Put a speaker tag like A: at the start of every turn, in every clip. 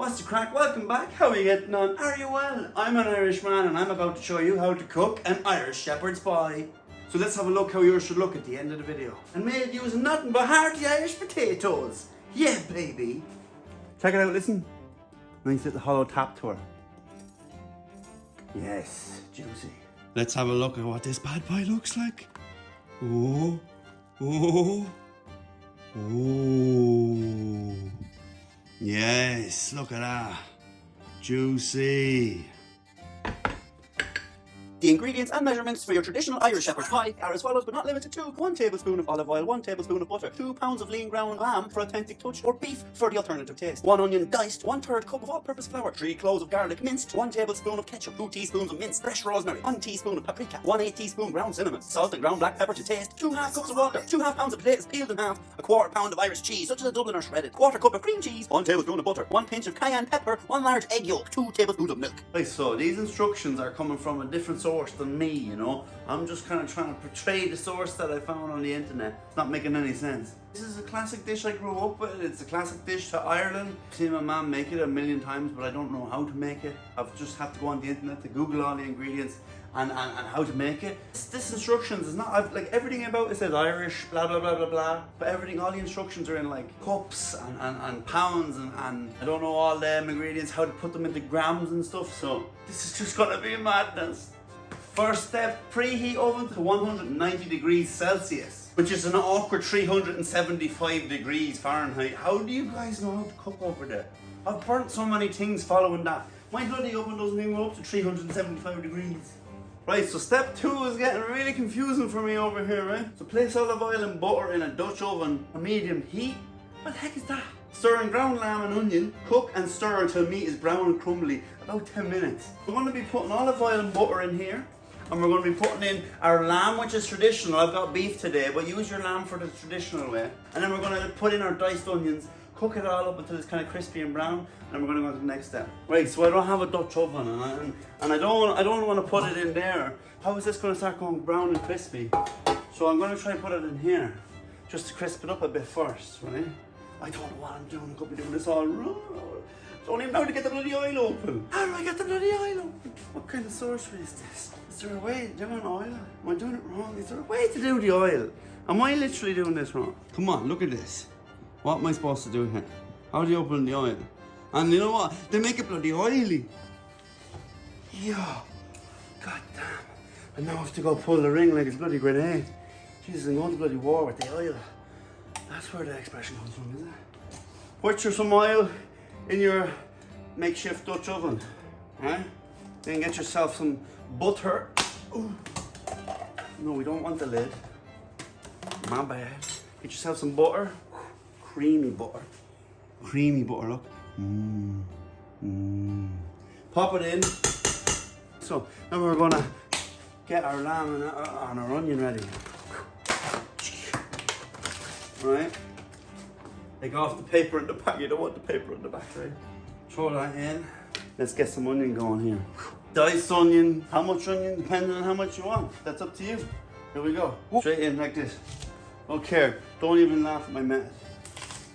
A: What's the crack? Welcome back. How are you getting on? Are you well? I'm an Irish man and I'm about to show you how to cook an Irish shepherd's pie. So let's have a look how yours should look at the end of the video. And made using nothing but hearty Irish potatoes. Yeah, baby. Check it out, listen. Nice little hollow tap to her. Yes, juicy. Let's have a look at what this bad pie looks like. Oh, oh, oh. Yes, look at that. Juicy. The ingredients and measurements for your traditional Irish shepherd's pie are as follows, but not limited to 1 tablespoon of olive oil, 1 tablespoon of butter, 2 pounds of lean ground lamb for authentic touch, or beef for the alternative taste, 1 onion diced, 1/3 cup of all-purpose flour, 3 cloves of garlic minced, 1 tablespoon of ketchup, 2 teaspoons of minced fresh rosemary, 1 teaspoon of paprika, 1/8 teaspoon ground cinnamon, salt and ground black pepper to taste, 2 half cups of water, 2 half pounds of potatoes peeled in half, 1/4 pound of Irish cheese such as a Dublin or shredded, 1/4 cup of cream cheese, 1 tablespoon of butter, 1 pinch of cayenne pepper, 1 large egg yolk, 2 tablespoons of milk. Right, so these instructions are coming from a different source than me. You know, I'm just kind of trying to portray the source that I found on the internet. It's not making any sense. This is a classic dish I grew up with. It's a classic dish to Ireland. I've seen my mom make it a million times, but I don't know how to make it. I've just had to go on the internet to Google all the ingredients and how to make it. This instructions is not, like everything about it says Irish, blah, blah, blah, blah, blah. But everything, all the instructions are in like cups and pounds and I don't know all them ingredients, how to put them into grams and stuff. So this is just gonna be madness. First step, preheat oven to 190 degrees Celsius, which is an awkward 375 degrees Fahrenheit. How do you guys know how to cook over there? I've burnt so many things following that. My bloody oven doesn't even go up to 375 degrees. Right, so step 2 is getting really confusing for me over here, right? So place olive oil and butter in a Dutch oven, a medium heat. What the heck is that? Stir in ground lamb and onion, cook and stir until meat is brown and crumbly, about 10 minutes. We're going to be putting olive oil and butter in here. And we're going to be putting in our lamb, which is traditional. I've got beef today, but use your lamb for the traditional way. And then we're going to put in our diced onions, cook it all up until it's kind of crispy and brown, and then we're going to go to the next step. Right, so I don't have a Dutch oven, and I don't want to put it in there. How is this going to start going brown and crispy? So I'm going to try and put it in here, just to crisp it up a bit first, right? I don't know what I'm doing. I could be doing this all wrong. I don't even know how to get the bloody oil open. How do I get the bloody oil open? What kind of sorcery is this? Is there a way of doing oil? Am I doing it wrong? Is there a way to do the oil? Am I literally doing this wrong? Come on, look at this. What am I supposed to do here? How do you open the oil? And you know what? They make it bloody oily. Yeah. God damn. And now I have to go pull the ring like it's bloody grenade. Jesus, I'm going to bloody war with the oil. That's where the expression comes from, isn't it? Put some oil in your makeshift Dutch oven, right? Then get yourself some butter. Ooh. No, we don't want the lid. My bad. Get yourself some butter. Creamy butter. Creamy butter, look. Pop it in. So now we're gonna get our lamb and our onion ready. Right? Take off the paper in the back. You don't want the paper in the back, right? Throw that in. Let's get some onion going here. Diced onion. How much onion? Depending on how much you want. That's up to you. Here we go. Straight in like this. Don't care. Don't even laugh at my mess.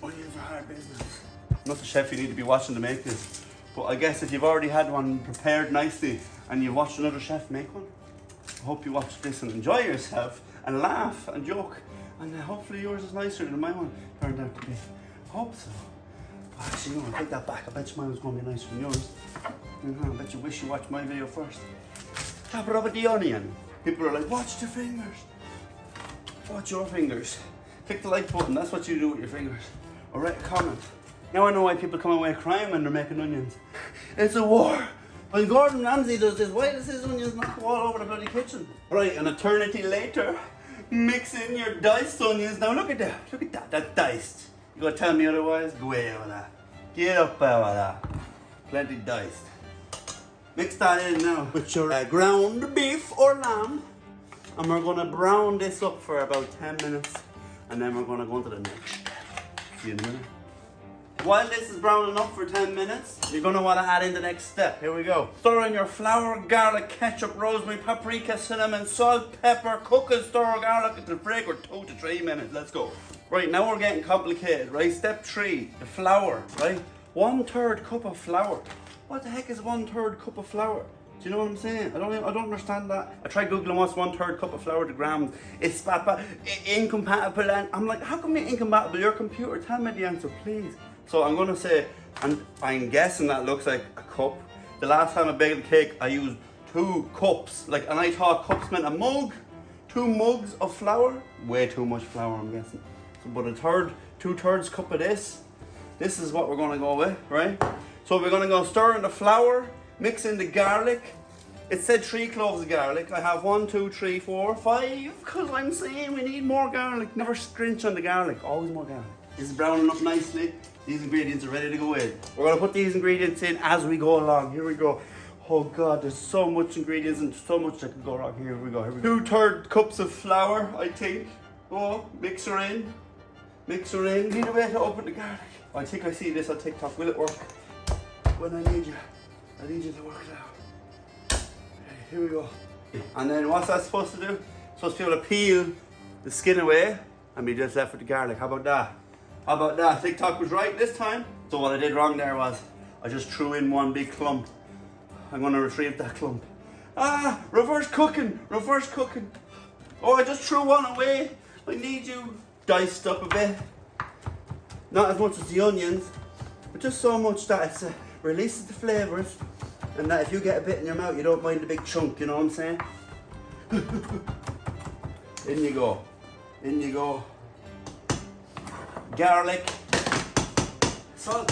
A: Onions are hard business. I'm not the chef you need to be watching to make this. But I guess if you've already had one prepared nicely and you've watched another chef make one, I hope you watch this and enjoy yourself and laugh and joke. And hopefully yours is nicer than my one turned out to be. I hope so. But actually, no, I'll take that back. I bet you mine was going to be nicer than yours. I bet you wish you watched my video first. Chop it up with the onion. People are like, watch your fingers. Watch your fingers. Click the like button. That's what you do with your fingers. Or write a comment. Now I know why people come away crying when they're making onions. It's a war. When Gordon Ramsay does this, why does his onions not go all over the bloody kitchen? Right, an eternity later, mix in your diced onions. Now look at that. Look at that. That's diced. You gonna tell me otherwise? Go away with that. Get up out of that. Plenty diced. Mix that in now with your ground beef or lamb. And we're gonna brown this up for about 10 minutes. And then we're gonna go into the next step. See you in a minute. While this is browning up for 10 minutes, you're going to want to add in the next step. Here we go. Stir in your flour, garlic, ketchup, rosemary, paprika, cinnamon, salt, pepper. Cook and stir garlic until fragrant 2 to 3 minutes. Let's go. Right, now we're getting complicated, right? Step 3, the flour, right? 1/3 cup of flour. What the heck is 1/3 cup of flour? Do you know what I'm saying? I don't understand that. I tried googling what's 1/3 cup of flour to grams. It's incompatible, and I'm like, how come you're incompatible? Your computer, tell me the answer, please. So I'm gonna say, and I'm guessing that looks like a cup. The last time I baked a cake, I used 2 cups. Like, and I thought cups meant a mug. 2 mugs of flour. Way too much flour, I'm guessing. So, but 2/3 cup of this. This is what we're gonna go with, right? So we're gonna go stir in the flour. Mix in the garlic. It said 3 cloves of garlic. I have 1, 2, 3, 4, 5. Because I'm saying we need more garlic. Never scrinch on the garlic. Always more garlic. This is browning up nicely. These ingredients are ready to go in. We're going to put these ingredients in as we go along. Here we go. Oh God, there's so much ingredients and so much that can go wrong. Here we go. 2/3 cups of flour, I think. Oh, mix her in. Mix her in. Need a way to open the garlic. I think I see this on TikTok. Will it work? When I need you. I need you to work it out. Okay, here we go. And then what's that supposed to do? Supposed to be able to peel the skin away and be just left with the garlic. How about that? How about that? TikTok was right this time. So what I did wrong there was I just threw in one big clump. I'm gonna retrieve that clump. Ah, reverse cooking, reverse cooking. Oh, I just threw one away. I need you diced up a bit. Not as much as the onions, but just so much that it releases the flavours, and that if you get a bit in your mouth, you don't mind the big chunk, you know what I'm saying? In you go. In you go. Garlic. Salt.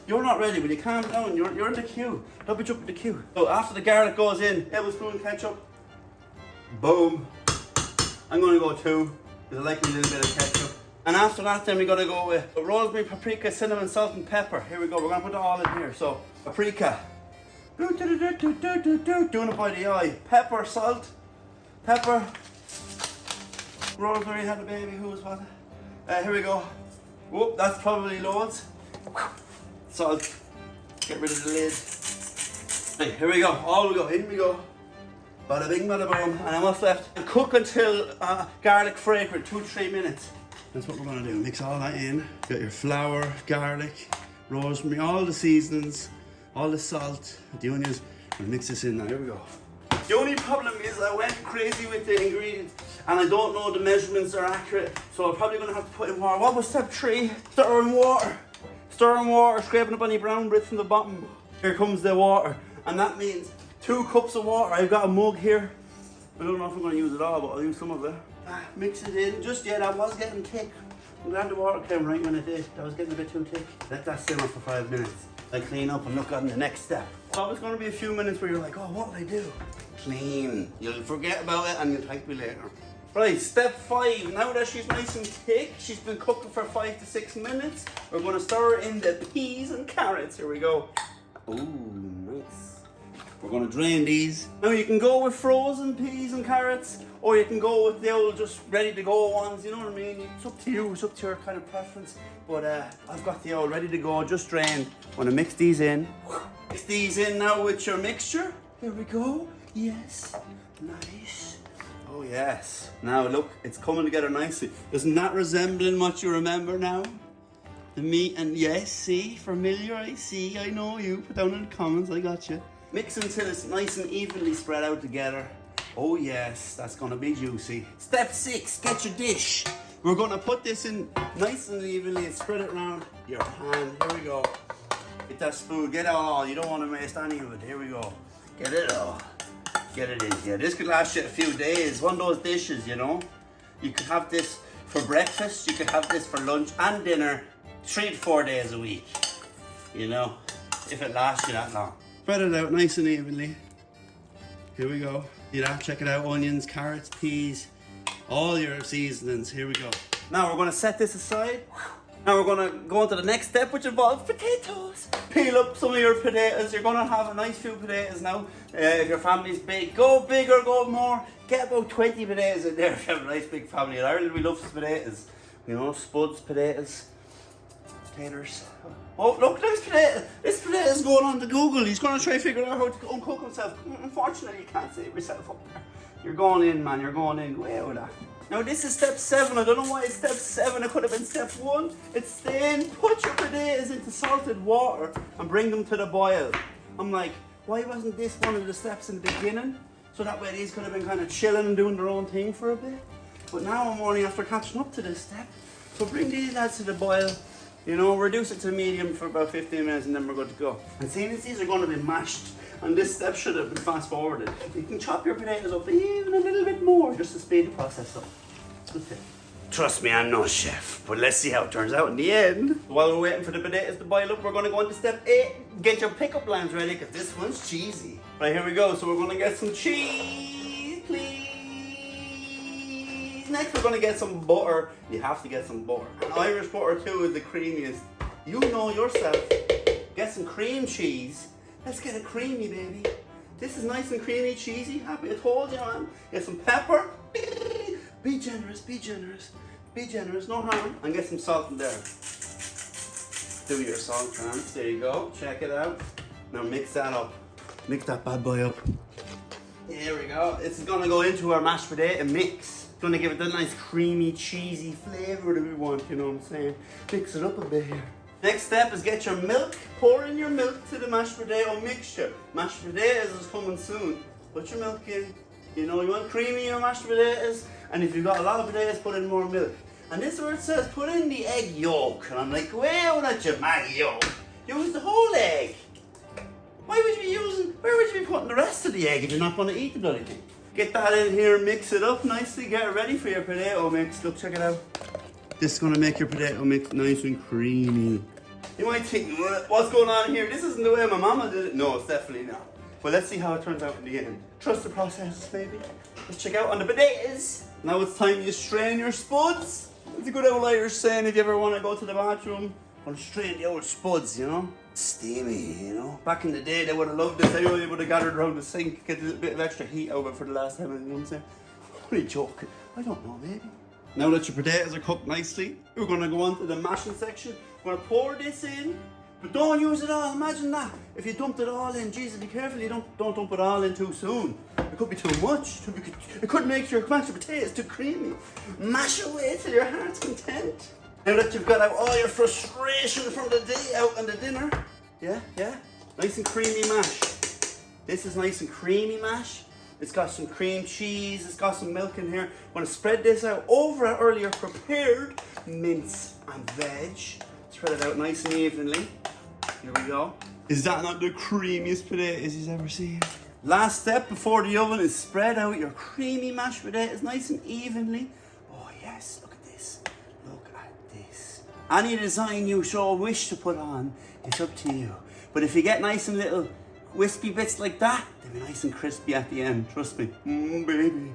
A: You're not ready, will you calm down? You're in the queue. Don't be jumping the queue. So after the garlic goes in, tablespoon ketchup. Boom. I'm gonna go 2, because I like a little bit of ketchup. And after that, then we gotta go with rosemary, paprika, cinnamon, salt, and pepper. Here we go. We're gonna put it all in here. So paprika. Doing it by the eye. Pepper, salt, pepper. Rosemary had a baby. Who was what? Here we go. Whoop, that's probably loads. Salt. Get rid of the lid. Right, here we go. All we go. In we go. Bada bing, bada boom. And then what's left? And cook until garlic fragrant. 2-3 minutes. That's what we're gonna do. Mix all that in. Got your flour, garlic, rosemary, all the seasonings, all the salt, the onions. We'll mix this in now. Here we go. The only problem is I went crazy with the ingredients and I don't know the measurements are accurate. So I'm probably gonna have to put in water. What was step 3? Stir in water. Stir in water, scraping up any brown bits from the bottom. Here comes the water. And that means 2 cups of water. I've got a mug here. I don't know if I'm gonna use it all, but I'll use some of it. Mix it in. Just yet, I was getting thick. I'm glad the water came right when it did. I was getting a bit too thick. Let that simmer for 5 minutes. I clean up and look on the next step. So it's going to be a few minutes where you're like, oh, what did I do? Clean. You'll forget about it and you'll thank me later. Right, step 5. Now that she's nice and thick, she's been cooking for 5 to 6 minutes. We're going to stir in the peas and carrots. Here we go. Ooh, nice. We're going to drain these. Now you can go with frozen peas and carrots, or you can go with the old just ready to go ones, you know what I mean? It's up to you, it's up to your kind of preference. But I've got the old ready to go, just drained. I'm going to mix these in. Mix these in now with your mixture. Here we go. Yes. Nice. Oh yes. Now look, it's coming together nicely. Isn't that resembling what you remember now? The meat and yes, see? Familiar, I see. I know you. Put down in the comments, I got you. Mix until it's nice and evenly spread out together. Oh yes, that's gonna be juicy. Step 6, get your dish. We're gonna put this in nice and evenly and spread it around your pan. Here we go. Get that spoon, get it all. You don't wanna waste any of it. Here we go. Get it all. Get it in here. This could last you a few days. One of those dishes, you know. You could have this for breakfast, you could have this for lunch and dinner 3 to 4 days a week. You know, if it lasts you that long. Spread it out nice and evenly. Here we go. See that? Check it out. Onions, carrots, peas, all your seasonings. Here we go. Now we're going to set this aside. Now we're going to go on to the next step, which involves potatoes. Peel up some of your potatoes. You're going to have a nice few potatoes now. If your family's big, go big or go more. Get about 20 potatoes in there if you have a nice big family. In Ireland, we love potatoes. You know, spuds, potatoes, taters. Oh, look, this potato is going on to Google. He's going to try to figure out how to uncook himself. Unfortunately, you can't save yourself up there. You're going in, man. You're going in. Way out of that. Now this is step 7. I don't know why it's step 7. It could have been step 1. It's saying put your potatoes into salted water and bring them to the boil. I'm like, why wasn't this one of the steps in the beginning? So that way these could have been kind of chilling and doing their own thing for a bit. But now I'm only after catching up to this step. So bring these lads to the boil. You know, reduce it to medium for about 15 minutes and then we're good to go. And seeing as these are going to be mashed, and this step should have been fast forwarded, you can chop your potatoes up even a little bit more just to speed the process up. Good tip. Trust me, I'm no chef, but let's see how it turns out in the end. While we're waiting for the potatoes to boil up, we're going to go into step 8. Get your pickup lines ready, because this one's cheesy. Right, here we go. So we're going to get some cheese, please. Next, we're going to get some butter. You have to get some butter. And Irish butter, too, is the creamiest. You know yourself. Get some cream cheese. Let's get it creamy, baby. This is nice and creamy, cheesy. Happy I told you, man. Get some pepper. Be generous, be generous. Be generous, no harm. And get some salt in there. Do your salt, Trance. There you go. Check it out. Now mix that up. Mix that bad boy up. There we go. This is going to go into our mashed potato mix. It's going to give it that nice creamy, cheesy flavour that we want, you know what I'm saying? Mix it up a bit here. Next step is get your milk. Pour in your milk to the mashed potato mixture. Mashed potatoes is coming soon. Put your milk in. You know, you want creamy your mashed potatoes. And if you've got a lot of potatoes, put in more milk. And this is where it says, put in the egg yolk. And I'm like, well, not your Maggie yolk. Use the whole egg. Why would where would you be putting the rest of the egg if you're not going to eat the bloody thing? Get that in here, mix it up nicely, get it ready for your potato mix. Look, check it out. This is going to make your potato mix nice and creamy. You might think, what's going on here? This isn't the way my mama did it. No, it's definitely not. But let's see how it turns out in the end. Trust the process, baby. Let's check out on the potatoes. Now it's time you strain your spuds. It's a good old Irish saying if you ever want to go to the bathroom, want to strain the old spuds, you know? Steamy, you know? Back in the day, they would have loved this. Everybody would have gathered around the sink, get a bit of extra heat out of it for the last time, you know what I'm saying? What are you joking? I don't know, baby. Now that your potatoes are cooked nicely, we're going to go on to the mashing section. We're going to pour this in, but don't use it all. Imagine that. If you dumped it all in, Jesus, be careful you don't dump it all in too soon. It could be too much. It could make your mashed potatoes too creamy. Mash away till your heart's content. Now that you've got out all your frustration from the day out and the dinner, yeah, nice and creamy mash. This is nice and creamy mash. It's got some cream cheese, it's got some milk in here. I'm going to spread this out over our earlier prepared mince and veg. Spread it out nice and evenly. Here we go. Is that not the creamiest potatoes you've ever seen? Last step before the oven is spread out your creamy mashed potatoes nice and evenly. Oh yes, look at this. Look at this. Any design you so wish to put on, it's up to you. But if you get nice and little wispy bits like that, they'll be nice and crispy at the end. Trust me. Baby.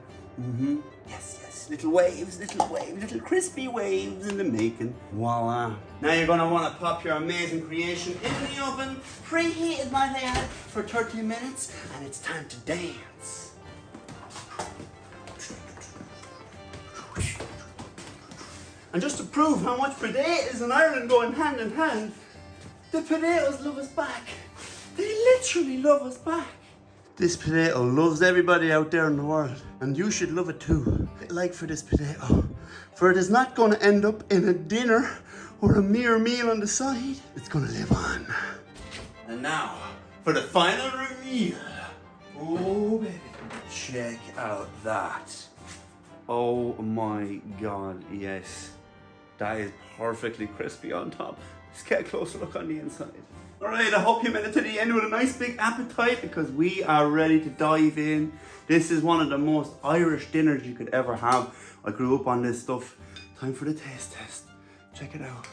A: Yes. Little waves, little crispy waves in the making. Voila. Now you're going to want to pop your amazing creation in the oven, preheated might I add, for 30 minutes, and it's time to dance. And just to prove how much potatoes and Ireland go hand in hand, the potatoes love us back. They literally love us back. This potato loves everybody out there in the world, and you should love it too. Like for this potato, for it is not going to end up in a dinner or a mere meal on the side. It's going to live on. And now for the final reveal. Oh baby, check out that. Oh my God, yes, that is perfectly crispy on top. Let's get a closer look on the inside. Alright, I hope you made it to the end with a nice big appetite, because we are ready to dive in. This is one of the most Irish dinners you could ever have. I grew up on this stuff. Time for the taste test. Check it out.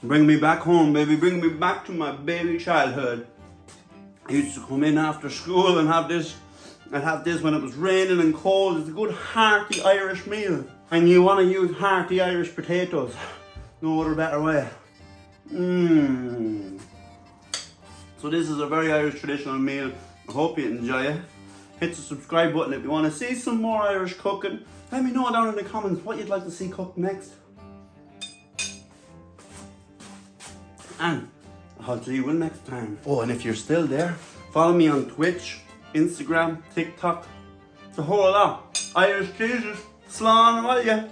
A: Bring me back home, baby. Bring me back to my baby childhood. I used to come in after school and have this. I'd have this when it was raining and cold. It's a good hearty Irish meal. And you want to use hearty Irish potatoes. No other better way. So this is a very Irish traditional meal. I hope you enjoy it. Hit the subscribe button if you want to see some more Irish cooking. Let me know down in the comments what you'd like to see cooked next. And I'll see you next time. Oh, and if you're still there, follow me on Twitch, Instagram, TikTok, the whole lot. Irish Jesus, slán, will ya?